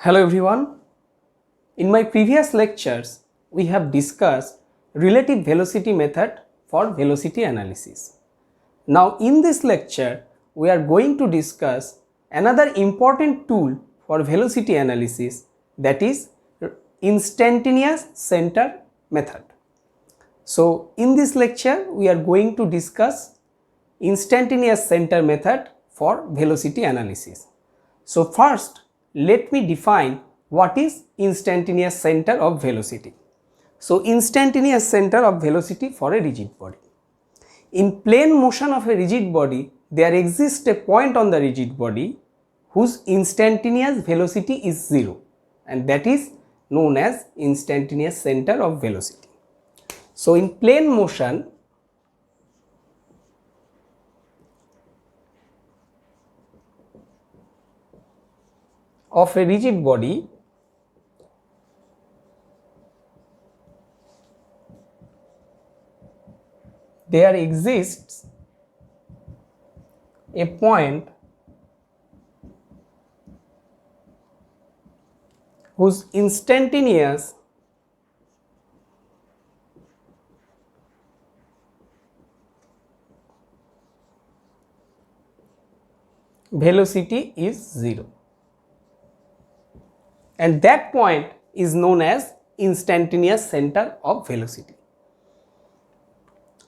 Hello everyone. In my previous lectures, we have discussed relative velocity method for velocity analysis. Now in this lecture, we are going to discuss another important tool for velocity analysis, that is instantaneous center method. So in this lecture, we are going to discuss instantaneous center method for velocity analysis. So first, let me define what is instantaneous center of velocity. So instantaneous center of velocity for a rigid body. In plane motion of a rigid body, there exists a point on the rigid body whose instantaneous velocity is 0, and that is known as instantaneous center of velocity. So in plane motion, of a rigid body, there exists a point whose instantaneous velocity is 0, and that point is known as instantaneous center of velocity.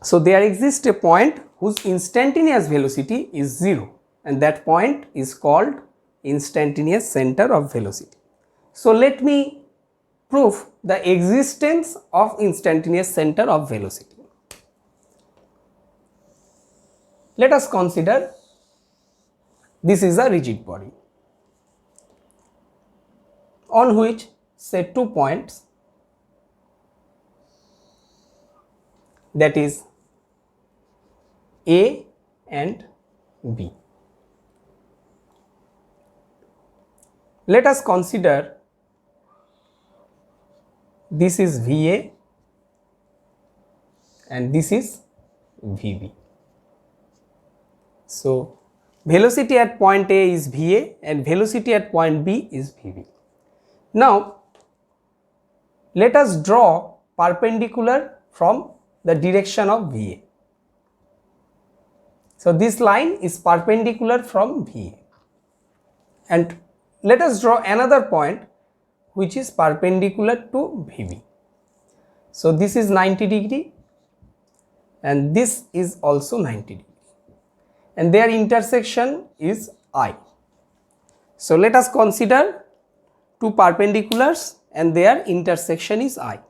So there exists a point whose instantaneous velocity is 0, and that point is called instantaneous center of velocity. So let me prove the existence of instantaneous center of velocity. Let us consider this is a rigid body on which, say, 2 points, that is A and B. Let us consider this is VA and this is VB. So velocity at point A is VA and velocity at point B is VB. Now let us draw perpendicular from the direction of VA. So this line is perpendicular from VA, and let us draw another point which is perpendicular to VB. So this is 90 degree and this is also 90 degree, and their intersection is I. So let us consider two perpendiculars and their intersection is I.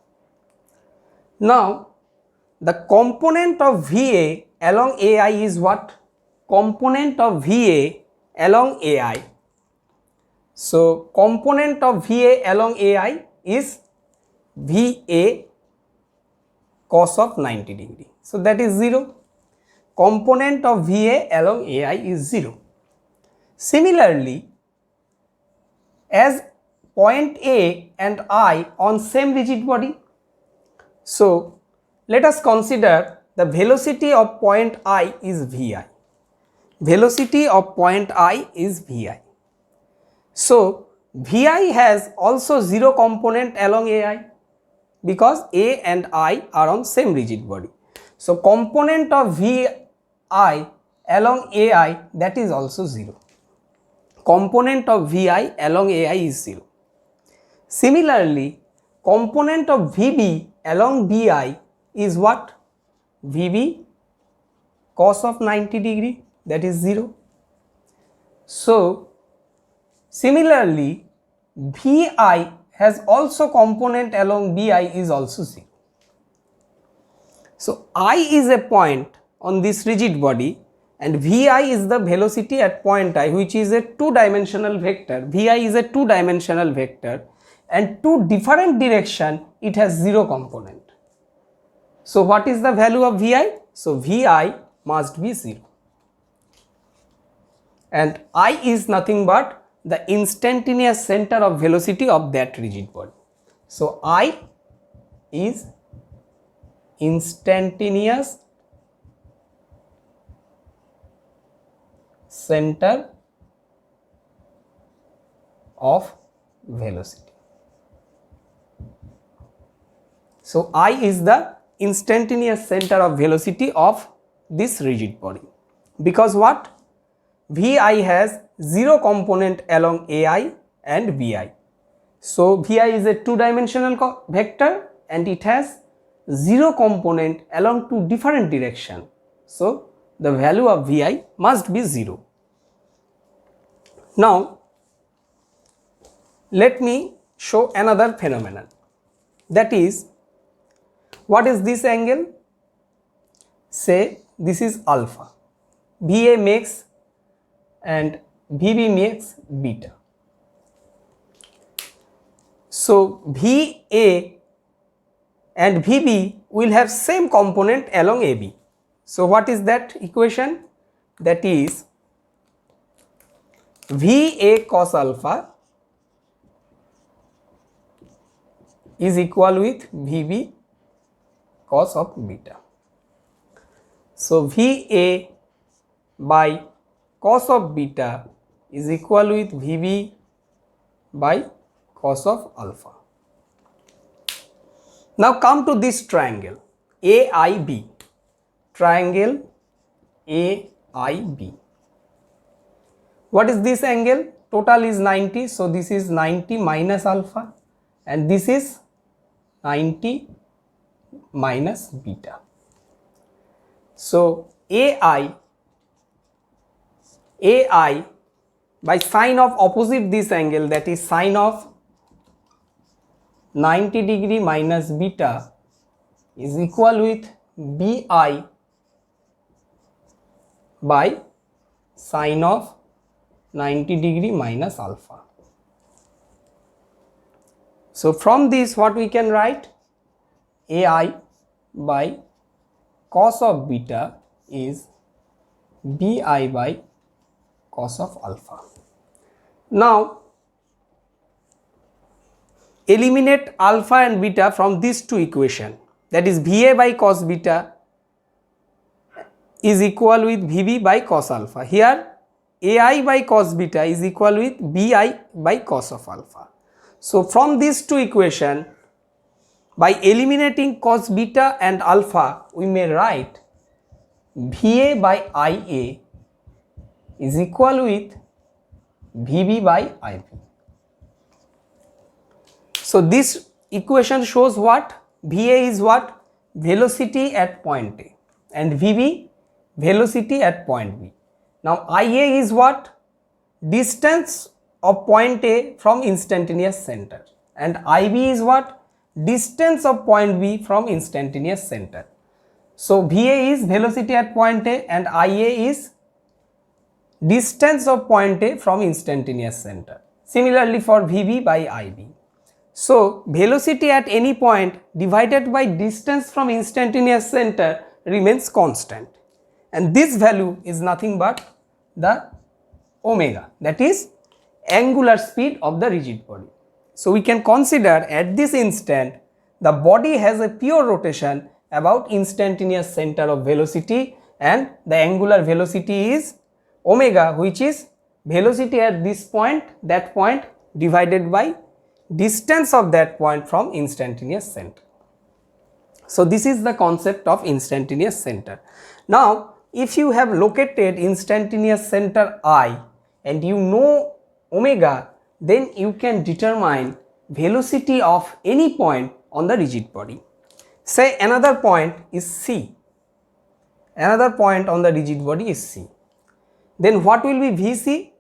Now the component of VA along AI is what? Component of VA along AI. So component of VA along AI is VA cos of 90 degree. So that is 0. Component of VA along AI is 0. Similarly, as point A and I on same rigid body, so let us consider the velocity of point I is Vi. Velocity of point I is Vi. So Vi has also 0 component along AI because A and I are on same rigid body. So component of Vi along AI, that is also 0. Component of Vi along AI is 0. Similarly, component of VB along BI is what? VB cos of 90 degree, that is 0. So similarly, VI has also component along BI is also 0. So I is a point on this rigid body and Vi is the velocity at point I, which is a two-dimensional vector. Vi is a two-dimensional vector, and two different direction it has 0 component. So what is the value of Vi? So Vi must be 0, and I is nothing but the instantaneous center of velocity of that rigid body. So I is instantaneous center of velocity. So I is the instantaneous center of velocity of this rigid body, because what? Vi has 0 component along ai and vi. So vi is a two-dimensional vector and it has 0 component along two different direction. So the value of vi must be 0. Now let me show another phenomenon, that is, what is this angle? Say this is alpha, Va makes and Vb makes beta. So Va and Vb will have same component along AB. So what is that equation? That is Va cos alpha is equal with Vb cos of beta. So Va by cos of beta is equal with Vb by cos of alpha. Now come to this triangle AIB, triangle AIB. What is this angle? Total is 90, so this is 90 minus alpha and this is 90 minus beta. So AI by sine of opposite this angle, that is sine of 90 degree minus beta, is equal with BI by sine of 90 degree minus alpha. So from this what we can write? AI by cos of beta is BI by cos of alpha. Now eliminate alpha and beta from these two equations, that is Va by cos beta is equal with Vb by cos alpha. Here AI by cos beta is equal with Bi by cos of alpha. So from these two equations, by eliminating cos beta and alpha, we may write Va by Ia is equal with Vb by Ib. So this equation shows what? Va is what? Velocity at point A and Vb velocity at point B. Now Ia is what? Distance of point A from instantaneous center, and Ib is what? Distance of point B from instantaneous center. So Va is velocity at point A and Ia is distance of point A from instantaneous center. Similarly for Vb by Ib. So velocity at any point divided by distance from instantaneous center remains constant, and this value is nothing but the omega, that is angular speed of the rigid body. So we can consider at this instant the body has a pure rotation about instantaneous center of velocity, and the angular velocity is omega, which is velocity at this point, that point, divided by distance of that point from instantaneous center. So this is the concept of instantaneous center. Now if you have located instantaneous center I and you know omega, then you can determine velocity of any point on the rigid body. Say another point is C, another point on the rigid body is C. Then what will be Vc?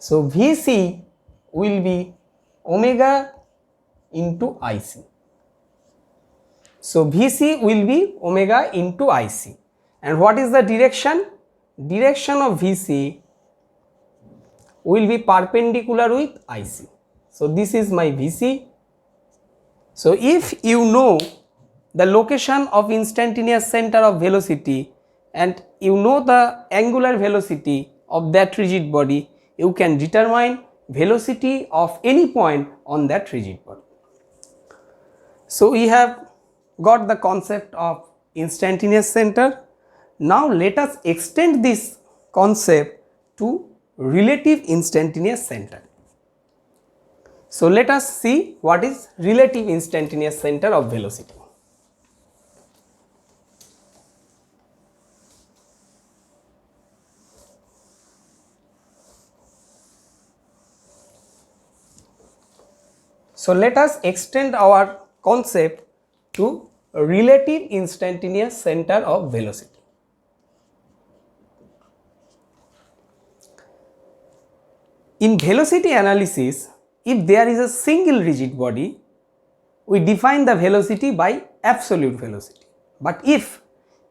So Vc will be omega into Ic. So Vc will be omega into Ic. And what is the direction? Direction of Vc will be perpendicular with Ic. So this is my Vc. So if you know the location of instantaneous center of velocity and you know the angular velocity of that rigid body, you can determine velocity of any point on that rigid body. So we have got the concept of instantaneous center. Now let us extend this concept to relative instantaneous center. So let us see what is relative instantaneous center of velocity. So let us extend our concept to relative instantaneous center of velocity. In velocity analysis, if there is a single rigid body, we define the velocity by absolute velocity. But if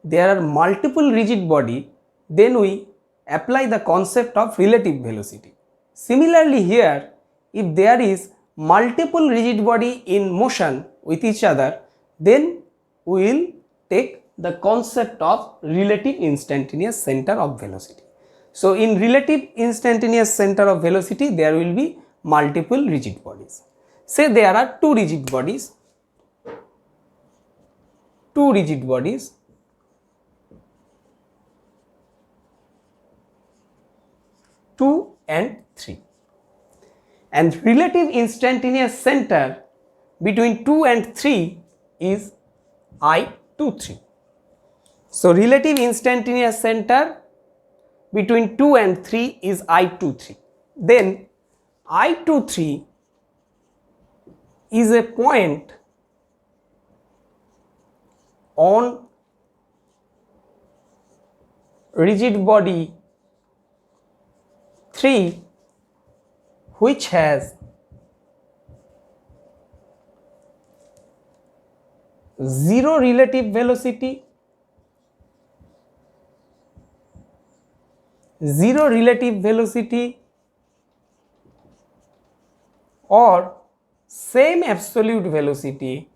there are multiple rigid body, then we apply the concept of relative velocity. Similarly here, if there is multiple rigid body in motion with each other, then we will take the concept of relative instantaneous center of velocity. So in relative instantaneous center of velocity, there will be multiple rigid bodies. Say there are two rigid bodies, 2 and 3, and relative instantaneous center between 2 and 3 is I23. So relative instantaneous center between 2 and 3 is I23. Then I23 is a point on rigid body 3 which has zero relative velocity, or same absolute velocity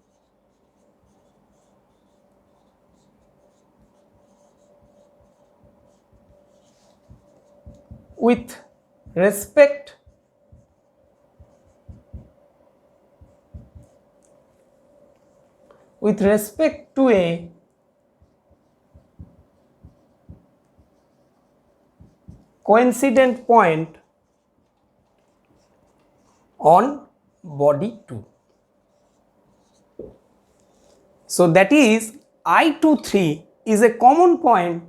with respect to a coincident point on body 2. So that is I23 is a common point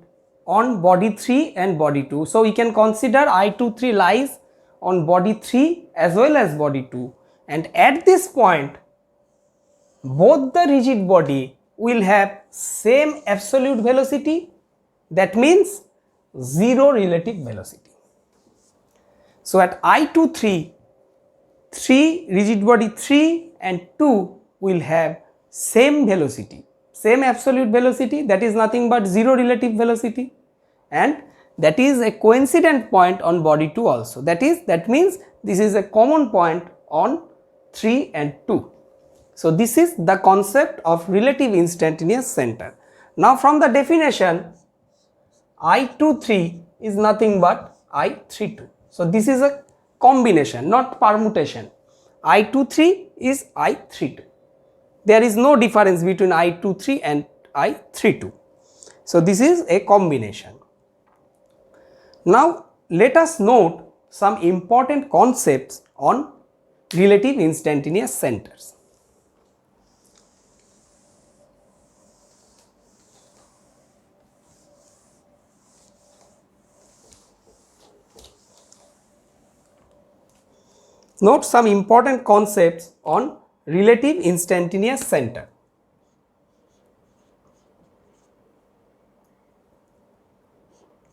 on body 3 and body 2. So we can consider I23 lies on body 3 as well as body 2, and at this point both the rigid body will have same absolute velocity, that means zero relative velocity. So at I23, rigid body 3 and 2 will have same velocity, same absolute velocity, that is nothing but zero relative velocity, and that is a coincident point on body 2 also. That means this is a common point on 3 and 2. So this is the concept of relative instantaneous center. Now from the definition, I23 is nothing but I32. So this is a combination, not permutation. I23 is I32. There is no difference between I23 and I32. So this is a combination. Now let us note some important concepts on relative instantaneous centers. Note some important concepts on relative instantaneous center.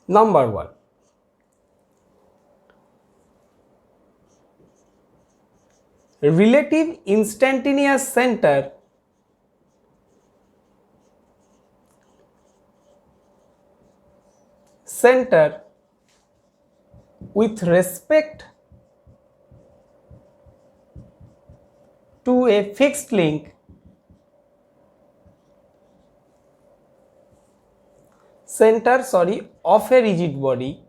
Number 1. Relative instantaneous center with respect to a fixed length of a rigid body.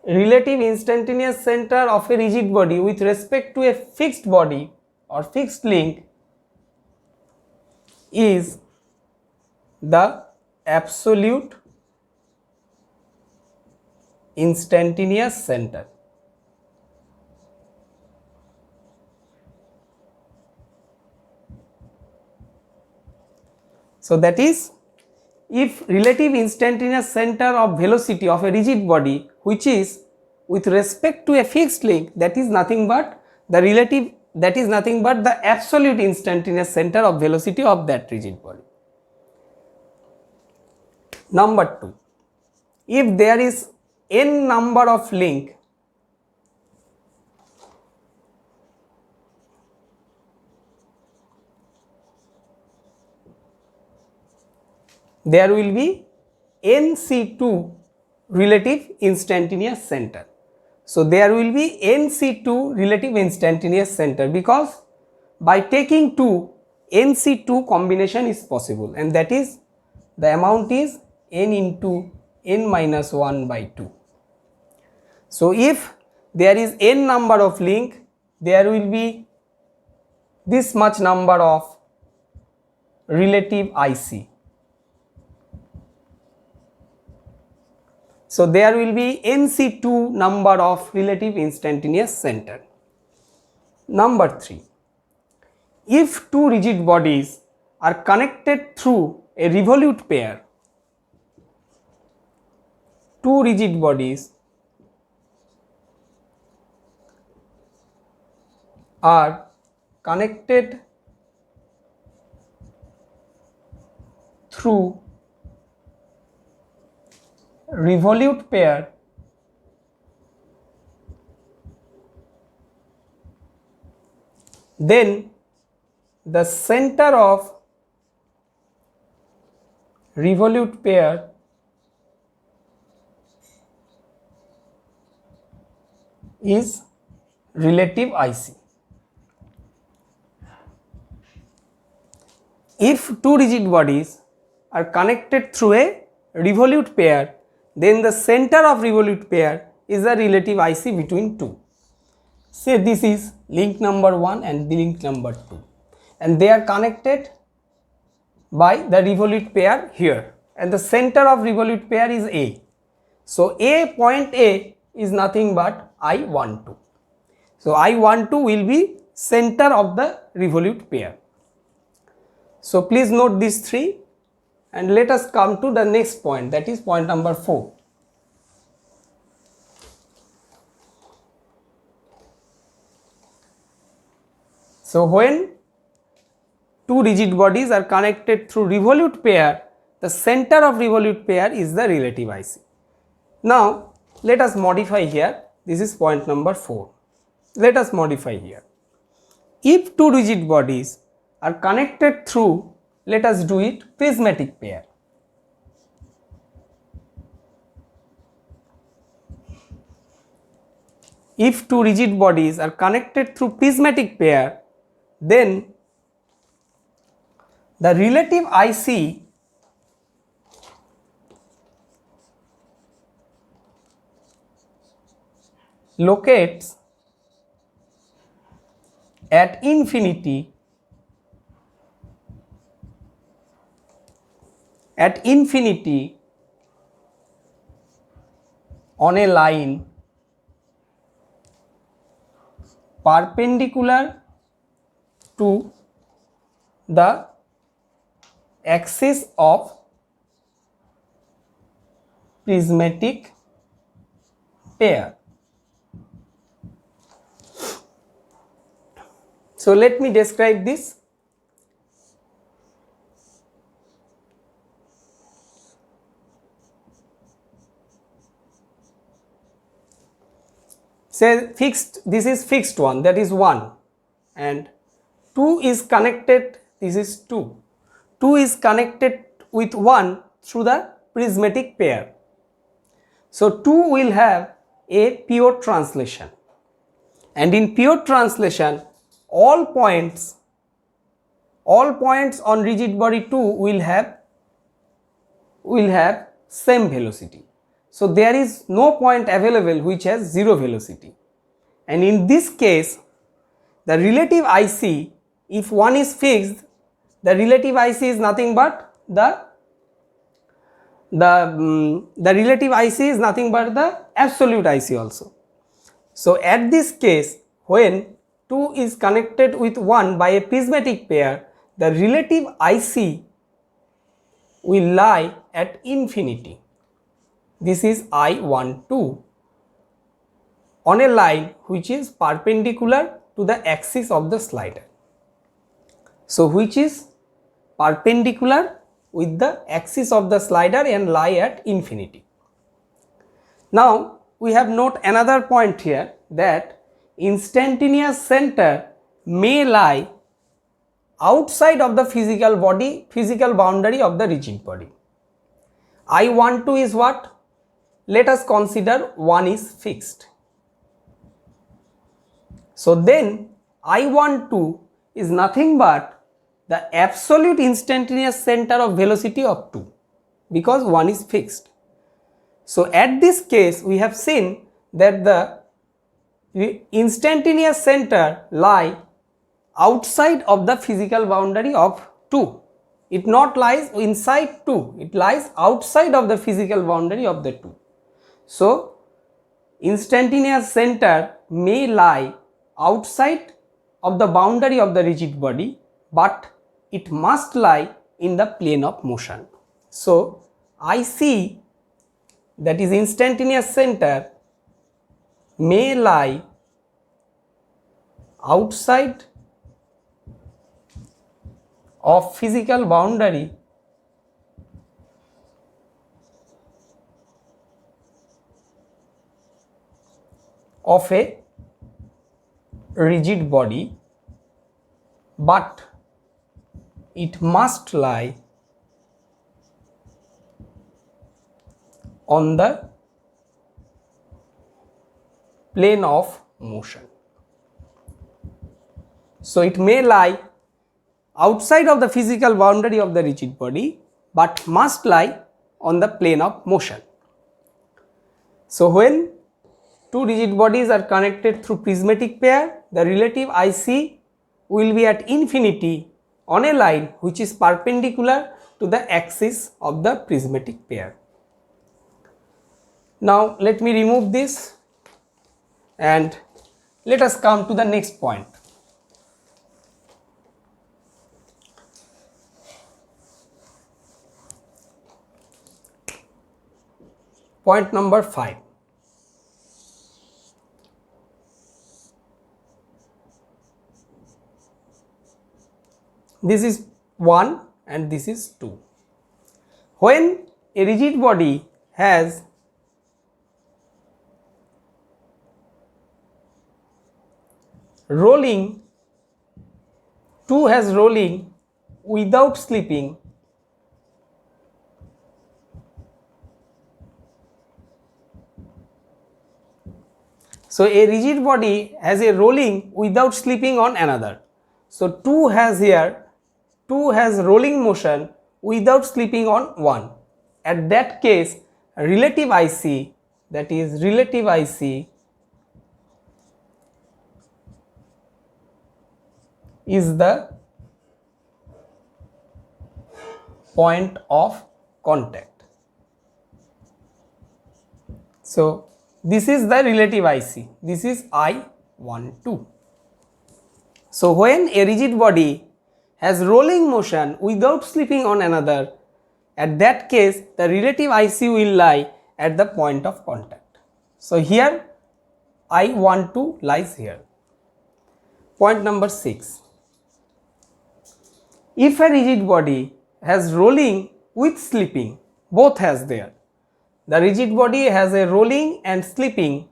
Relative instantaneous center of a rigid body with respect to a fixed body or fixed length is the absolute instantaneous center. So that is, if relative instantaneous center of velocity of a rigid body which is with respect to a fixed length, that is nothing but the relative, that is nothing but the absolute instantaneous center of velocity of that rigid body. Number 2, if there is n number of link there will be nc2 relative instantaneous center. So there will be nc2 relative instantaneous center, because by taking 2, nc2 combination is possible, and that is the amount is n into n minus 1 by 2. So if there is n number of link, there will be this much number of relative IC. So there will be nc2 number of relative instantaneous center. Number 3, if two rigid bodies are connected through a revolute pair, two rigid bodies are connected through revolute pair, then the center of revolute pair is relative IC. If two rigid bodies are connected through a revolute pair, then the center of revolute pair is the relative IC between two. Say this is link number 1 and link number 2, and they are connected by the revolute pair here, and the center of revolute pair is A. So point A is nothing but I12. So I12 will be center of the revolute pair. So please note these 3, and let us come to the next point, that is point number 4. So when two rigid bodies are connected through revolute pair, the center of revolute pair is the relative IC. Now let us modify here, this is point number 4. Let us modify here. If two rigid bodies are connected through, let us do it, prismatic pair. If two rigid bodies are connected through prismatic pair, then the relative IC locates at infinity on a line perpendicular to the axis of prismatic pair. So let me describe this. Say fixed, this is fixed one, that is 1, and 2 is connected, this is 2. 2 is connected with 1 through the prismatic pair. So 2 will have a pure translation, and in pure translation all points on rigid body 2 will have same velocity. So there is no point available which has 0 velocity, and in this case the relative IC, if one is fixed, the relative IC is nothing but the relative IC is nothing but the absolute IC also. So at this case, when 2 is connected with 1 by a prismatic pair, the relative IC will lie at infinity. This is I12 on a line which is perpendicular to the axis of the slider. So which is perpendicular with the axis of the slider and lie at infinity. Now we have note another point here, that instantaneous center may lie outside of the physical boundary of the rigid body. I12 is what? Let us consider 1 is fixed. So then I12 is nothing but the absolute instantaneous center of velocity of 2, because 1 is fixed. So at this case we have seen that the instantaneous center lie outside of the physical boundary of 2. It not lies inside 2, it lies outside of the physical boundary of the 2. So instantaneous center may lie outside of the boundary of the rigid body, but it must lie in the plane of motion. So IC, that is instantaneous center, may lie outside of physical boundary of a rigid body, but it must lie on the plane of motion. So it may lie outside of the physical boundary of the rigid body, but must lie on the plane of motion. So when two rigid bodies are connected through prismatic pair, the relative IC will be at infinity on a line which is perpendicular to the axis of the prismatic pair. Now let me remove this and let us come to the next point. Point number 5. This is 1 and this is 2. When a rigid body has rolling, 2 has rolling without slipping, so a rigid body has a rolling without slipping on another. So 2 has here, 2 has rolling motion without slipping on 1. At that case, relative IC, that is relative IC, is the point of contact. So this is the relative IC, this is I12. So when a rigid body has rolling motion without slipping on another, at that case the relative IC will lie at the point of contact. So here I12 lies here. Point number 6. If a rigid body has rolling with slipping, both has there, the rigid body has a rolling and slipping,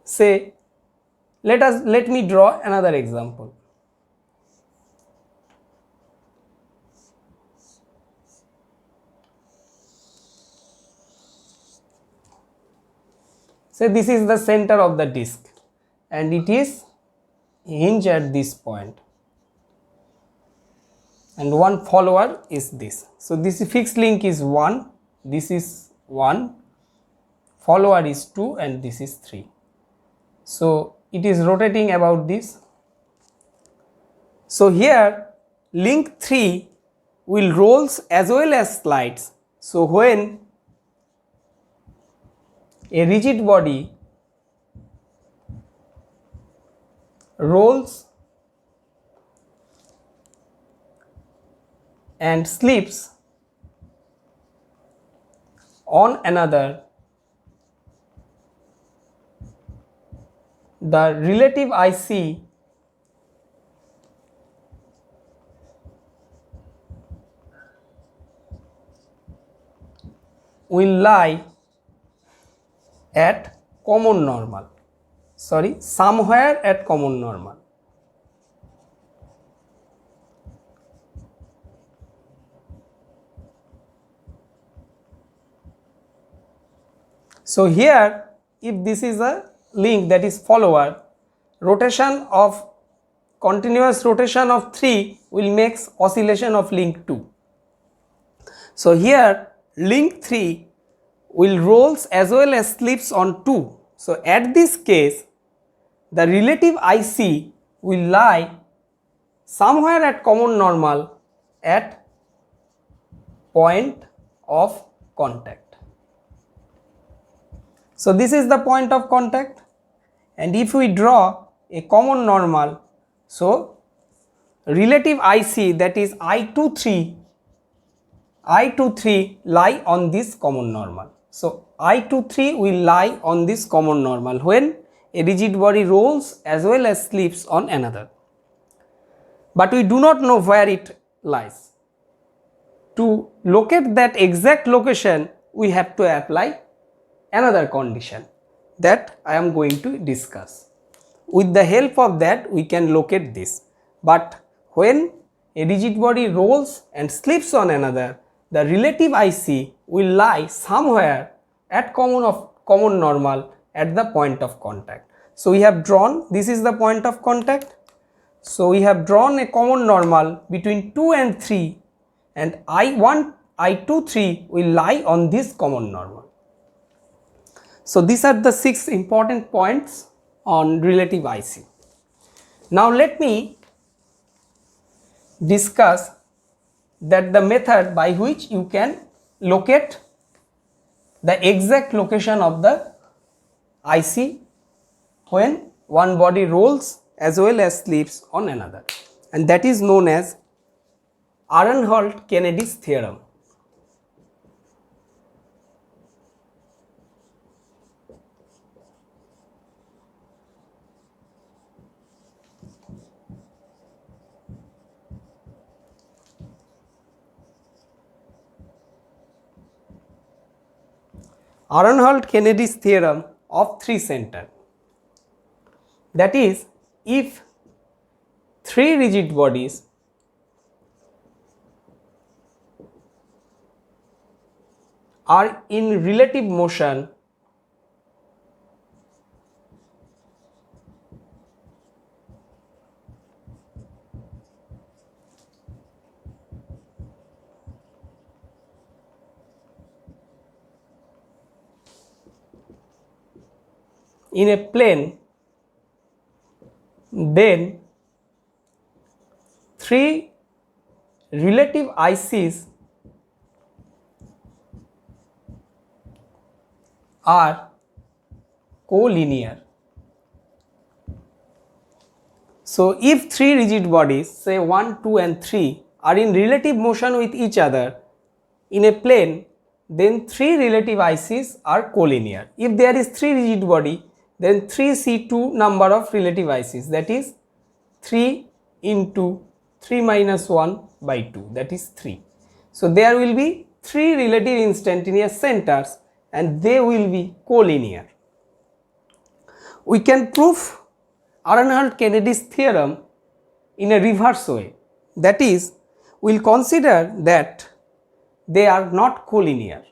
say, let me draw another example. Say this is the center of the disc and it is hinged at this point, and one follower is this. So this fixed link is 1, this is 1, follower is 2 and this is 3. So it is rotating about this. So here link 3 will rolls as well as slides. So when a rigid body rolls and slips on another, the relative IC will lie at common normal, somewhere at common normal. So here, if this is a link, that is follower, continuous rotation of 3 will make oscillation of link 2. So here link 3 will rolls as well as slips on 2. So at this case, the relative IC will lie somewhere at common normal at point of contact. So this is the point of contact, and if we draw a common normal, so relative IC, that is I23 lie on this common normal. So I23 will lie on this common normal when a rigid body rolls as well as slips on another, but we do not know where it lies. To locate that exact location, we have to apply another condition that I am going to discuss. With the help of that, we can locate this, but when a rigid body rolls and slips on another, the relative IC will lie somewhere at common normal at the point of contact. So we have drawn, this is the point of contact. So we have drawn a common normal between 2 and 3, and I23 will lie on this common normal. So these are the 6 important points on relative IC. Now let me discuss that the method by which you can locate the exact location of the IC when one body rolls as well as slips on another, and that is known as Arenholt-Kennedy's theorem. Arenholt-Kennedy's theorem of 3 center. That is, if 3 rigid bodies are in relative motion in a plane, then 3 relative ICs are collinear. So if 3 rigid bodies, say 1, 2 and 3, are in relative motion with each other in a plane, then 3 relative ICs are collinear. If there is 3 rigid body, then 3C2 number of relative ICs, that is 3 into 3 minus 1 by 2, that is 3. So there will be 3 relative instantaneous centers and they will be collinear. We can prove Arenholt-Kennedy's theorem in a reverse way, that is, we will consider that they are not collinear,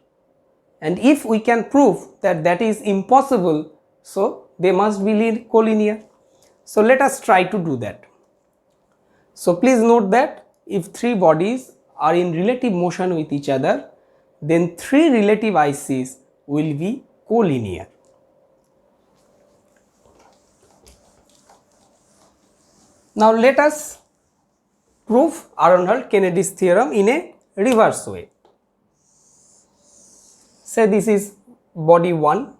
and if we can prove that that is impossible, so they must be collinear. So let us try to do that. So please note that if 3 bodies are in relative motion with each other, then 3 relative ICs will be collinear. Now let us prove Arenholt-Kennedy's theorem in a reverse way. Say this is body 1,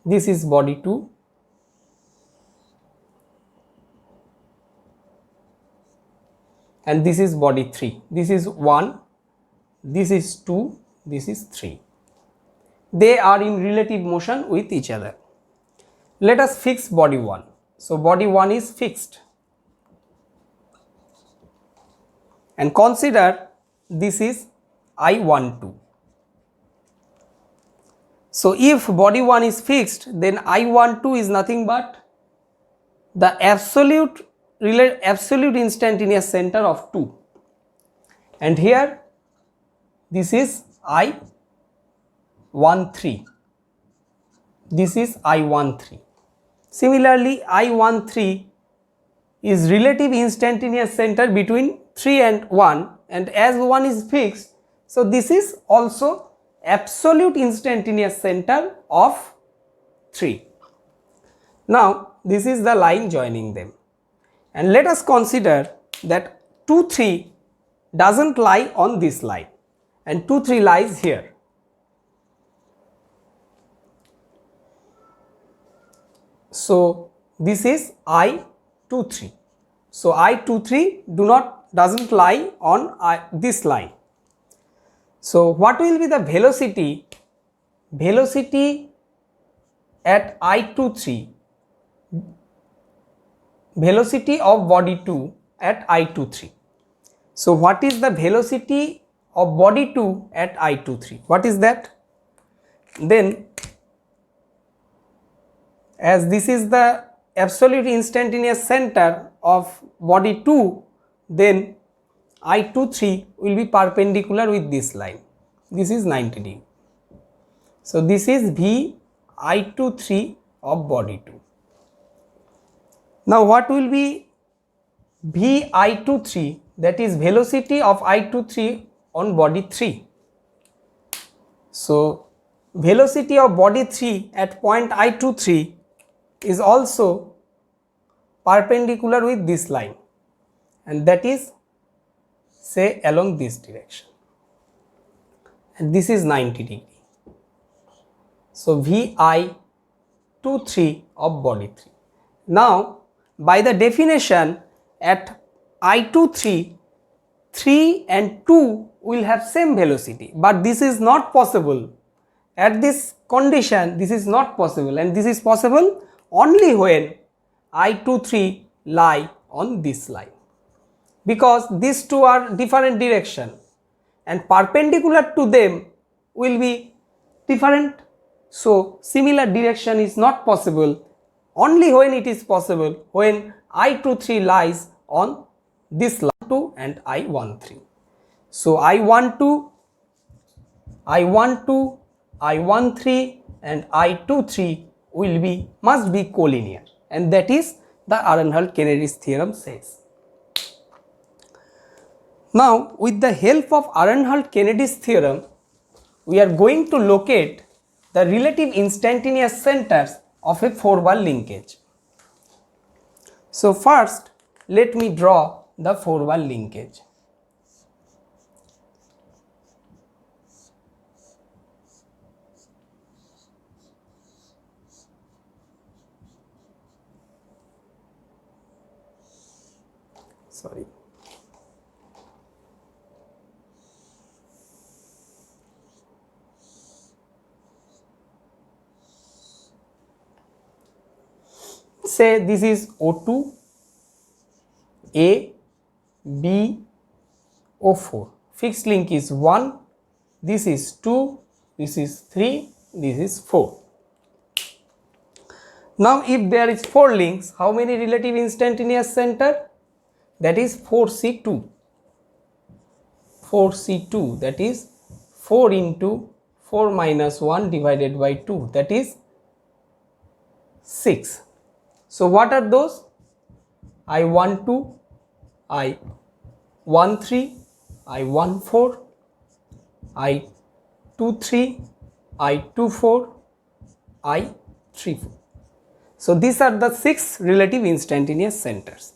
this is body 2, and this is body 3. This is 1, this is 2, this is 3. They are in relative motion with each other. Let us fix body 1. So body 1 is fixed, and consider this is I12. So if body 1 is fixed, then I12 is nothing but the absolute instantaneous center of 2, and here this is I13, this is I13. Similarly, I13 is relative instantaneous center between 3 and 1, and as 1 is fixed, so this is also absolute instantaneous center of 3. Now this is the line joining them, and let us consider that 2, 3 doesn't lie on this line and 2, 3 lies here. So this is I23. So I23 doesn't lie on this line. So what will be the velocity? Velocity at I23, velocity of body 2 at I23. So what is the velocity of body 2 at I23? What is that? Then, as this is the absolute instantaneous center of body 2, then I23 will be perpendicular with this line. This is 90 degree. So this is V I23 of body 2. Now what will be V I23, that is velocity of I23 on body 3. So velocity of body 3 at point I23 is also perpendicular with this line, and that is, say, along this direction, and this is 90 degree. So Vi23 of body 3. Now by the definition, at I23, 3 and 2 will have same velocity, but this is not possible. At this condition this is not possible, and this is possible only when I23 lie on this line, because these two are different direction and perpendicular to them will be different. So similar direction is not possible. Only when it is possible when I23 lies on this line 2 and I13. So I12, I13 and I23 must be collinear, and that is the Arenhold-Kennedy's theorem says. Now with the help of Arenhold-Kennedy's theorem, we are going to locate the relative instantaneous centers of a 4-bar linkage. So first let me draw the 4-bar linkage. Sorry. Say this is O2, A, B, O4. Fixed link is 1, this is 2, this is 3, this is 4. Now if there is 4 links, how many relative instantaneous center? That is 4C2. 4C2, that is 4 into 4 minus 1 divided by 2, that is 6. So what are those? I12, I13, I14, I23, I24, I34. So these are the 6 relative instantaneous centers.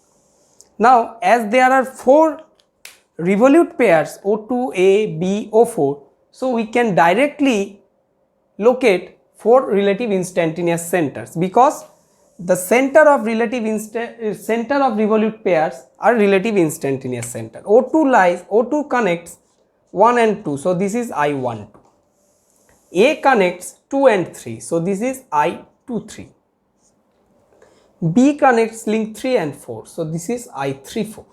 Now as there are 4 revolute pairs O2, A, B, O4, so we can directly locate 4 relative instantaneous centers, because the center of revolute pairs are relative instantaneous center. O2 connects 1 and 2, so this is I12. A connects 2 and 3, so this is I23. B connects link 3 and 4, so this is I34.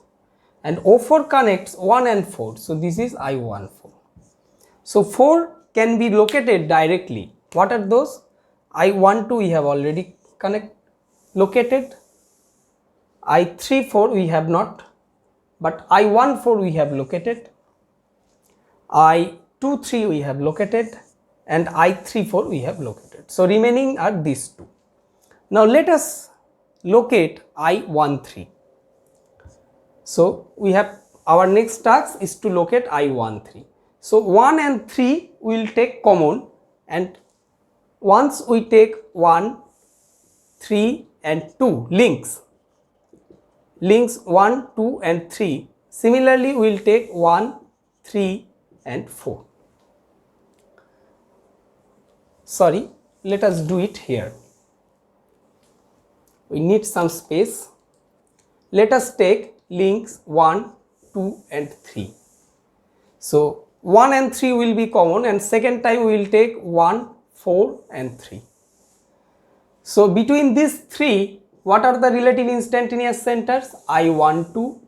And O4 connects 1 and 4, so this is I14. So 4 can be located directly. What are those? I12 we have already located. I34 we have not, but I14 we have located. I23 we have located, and I34 we have located. So remaining are these two. Now let us locate I13. So we have, our next task is to locate I13. So 1 and 3 will take common, and once we take 1, 3 and 2 links 1, 2 and 3, similarly we will take 1, 3 and 4. Sorry, let us do it here. We need some space. Let us take links 1, 2 and 3. So 1 and 3 will be common, and second time we will take 1, 4 and 3. So between these three, what are the relative instantaneous centers? I12,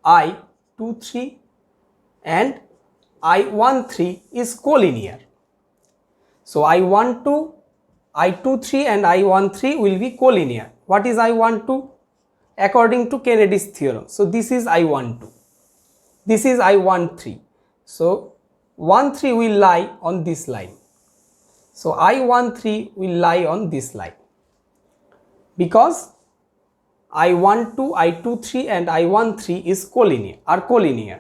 I23 and I13 is collinear. So I12, I23 and I13 will be collinear. What is I12? According to Kennedy's theorem. So this is I12. This is I13. So 13 will lie on this line. So I13 will lie on this line, because I12, I23 and I13 is collinear.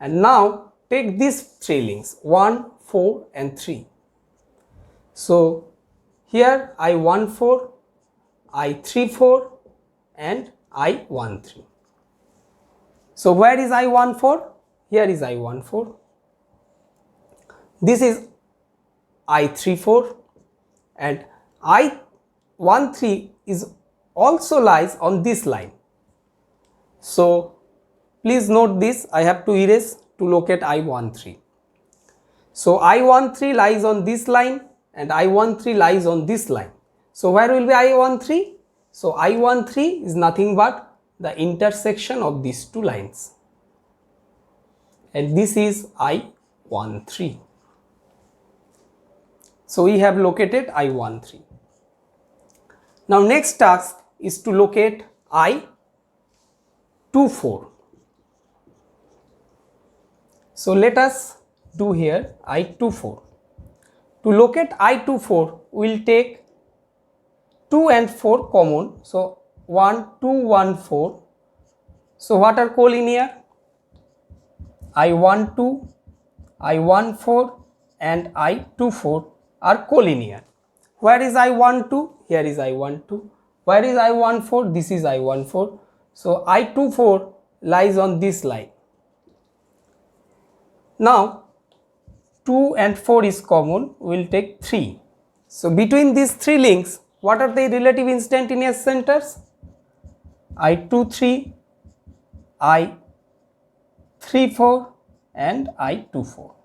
And now take these three links 1, 4 and 3. So here I14, I34 and I13. So where is I14? Here is I14. This is I34, and I13 is also lies on this line. So please note this, I have to erase to locate I13. So I13 lies on this line and I13 lies on this line. So where will be I13? So I13 is nothing but the intersection of these two lines, and this is I13. So we have located I13. Now next task is to locate I24. So let us do here I24. To locate I24, we will take 2 and 4 common. So 1, 2, 1, 4. So what are collinear? I12, I14 and I24 are collinear. Where is I12? Here is I12. Where is I14? This is I14. So I24 lies on this line. Now 2 and 4 is common, we will take 3. So between these three links, what are the relative instantaneous centers? I23, I34 and I24.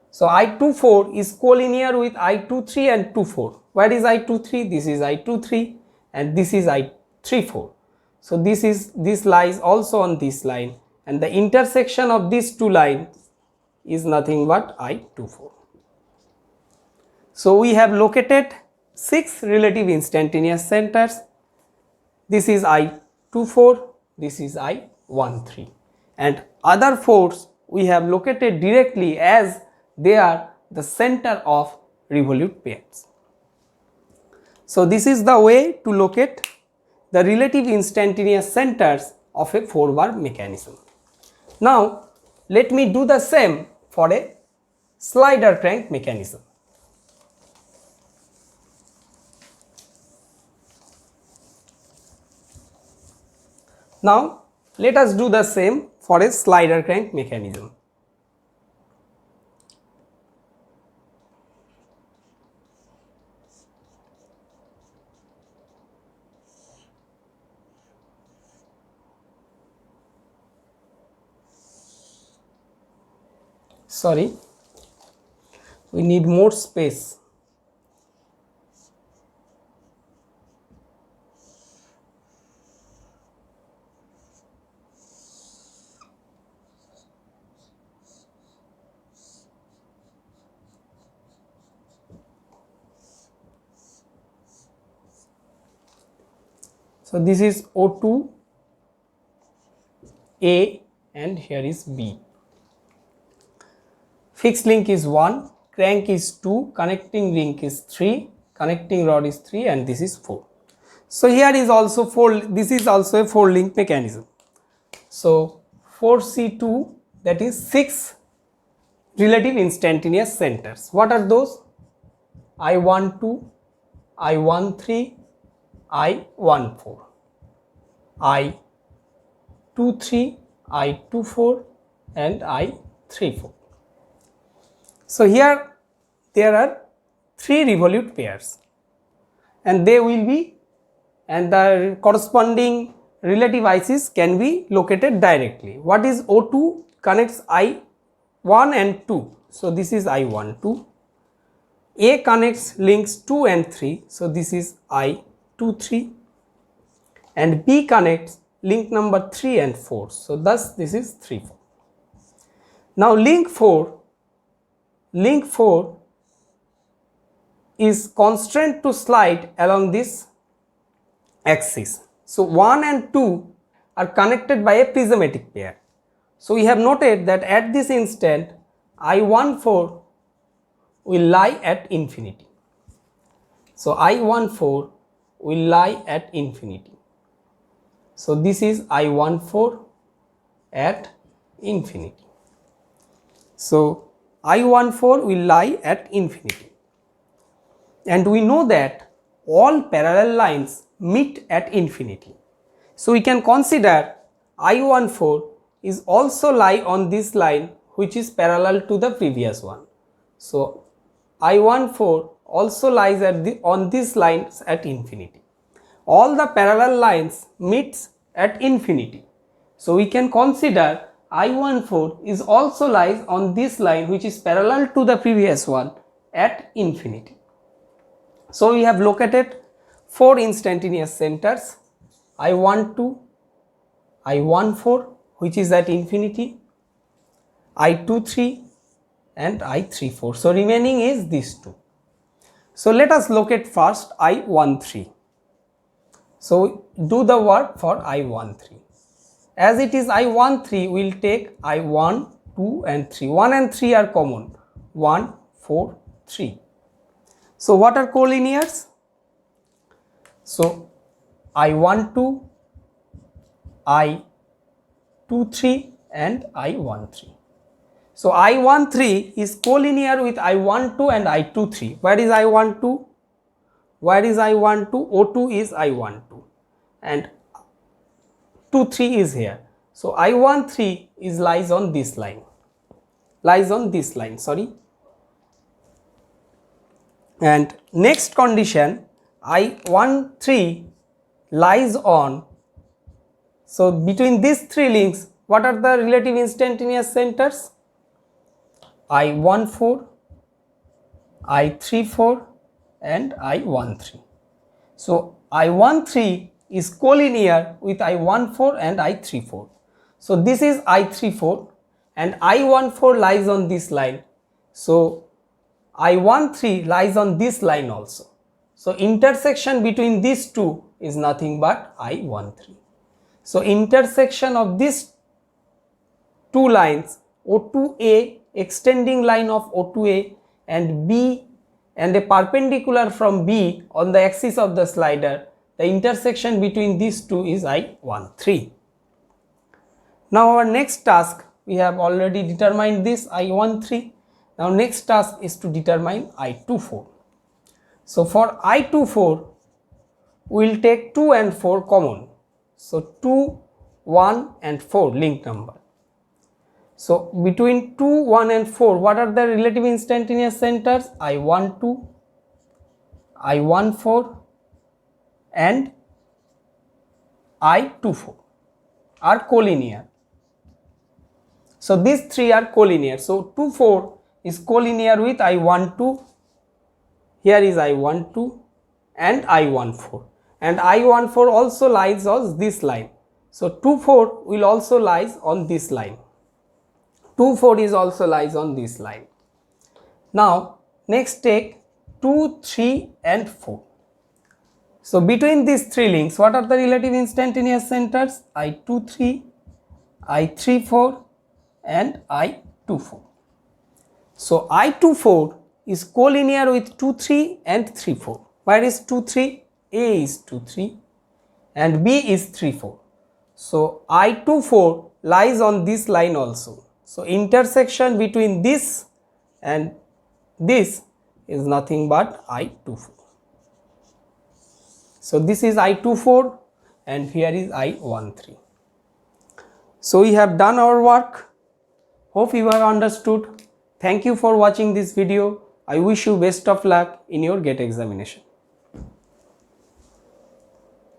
So I24 is collinear with I23 and 24. Where is I23? This is I23 and this is I34. So this lies also on this line, and the intersection of these two lines is nothing but I24. So we have located 6 relative instantaneous centers. This is I24, this is I13, and other 4s we have located directly as they are the center of revolute pairs. So this is the way to locate the relative instantaneous centers of a 4-bar mechanism. Now let me do the same for a slider crank mechanism. Now let us do the same for a slider crank mechanism. Sorry, we need more space. So this is O2 A and here is B. Fixed link is 1, crank is 2, connecting link is 3, connecting rod is 3 and this is 4. So here is also 4, this is also a 4 link mechanism. So 4C2, that is 6 relative instantaneous centers. What are those? I12, I13, I14, I23, I24 and I34. So here there are 3 revolute pairs and they will be, and the corresponding relative ICs can be located directly. What is O2? Connects I1 and 2. So this is I12. A connects links 2 and 3. So this is I23. And B connects link number 3 and 4. So thus this is 3, 4. Now link 4 is constrained to slide along this axis. So 1 and 2 are connected by a prismatic pair. So we have noted that at this instant I14 will lie at infinity. So I14 will lie at infinity. So this is I14 at infinity. So I14 will lie at infinity. And we know that all parallel lines meet at infinity. So we can consider I14 is also lie on this line which is parallel to the previous one. So I14 also lies on these lines at infinity. All the parallel lines meets at infinity. So we can consider I14 is also lies on this line which is parallel to the previous one at infinity. So we have located 4 instantaneous centers, I12, I14 which is at infinity, I23 and I34. So remaining is these 2. So let us locate first I13. So do the work for I13. As it is I13, we will take I1, 2 and 3. 1 and 3 are common. 1, 4, 3. So what are collinears? So I12, I23 and I13. So I13 is collinear with I12 and I23. Where is I12? Where is I12? O2 is I12 and 23 is here. So I13 is lies on this line. And next condition, I13 lies on, so between these 3 links, what are the relative instantaneous centers? I14, I34 and I13. So I13 is collinear with I14 and I34. So this is I34 and I14 lies on this line. So I13 lies on this line also. So intersection between these 2 is nothing but I13. So intersection of these 2 lines, O2A, extending line of O2A and B, and a perpendicular from B on the axis of the slider, the intersection between these 2 is I13. Now our next task, we have already determined this I13. Now next task is to determine I24. So for I24, we will take 2 and 4 common. So 2, 1 and 4 link number. So between 2, 1 and 4, what are the relative instantaneous centers? I12, I14 and I24 are collinear. So these three are collinear. So 2, 4 is collinear with I12. Here is I12 and I14. And I14 also lies on this line. So 2, 4 will also lies on this line. 2, 4 is also lies on this line. Now next take 2, 3 and 4. So between these three links, what are the relative instantaneous centers? I23, I34 and I24. So I24 is collinear with 2, 3 and 3, 4. Where is 2, 3? A is 2, 3 and B is 3, 4. So I24 lies on this line also. So intersection between this and this is nothing but I24. So this is I24 and here is I13. So we have done our work. Hope you have understood. Thank you for watching this video. I wish you best of luck in your GATE examination.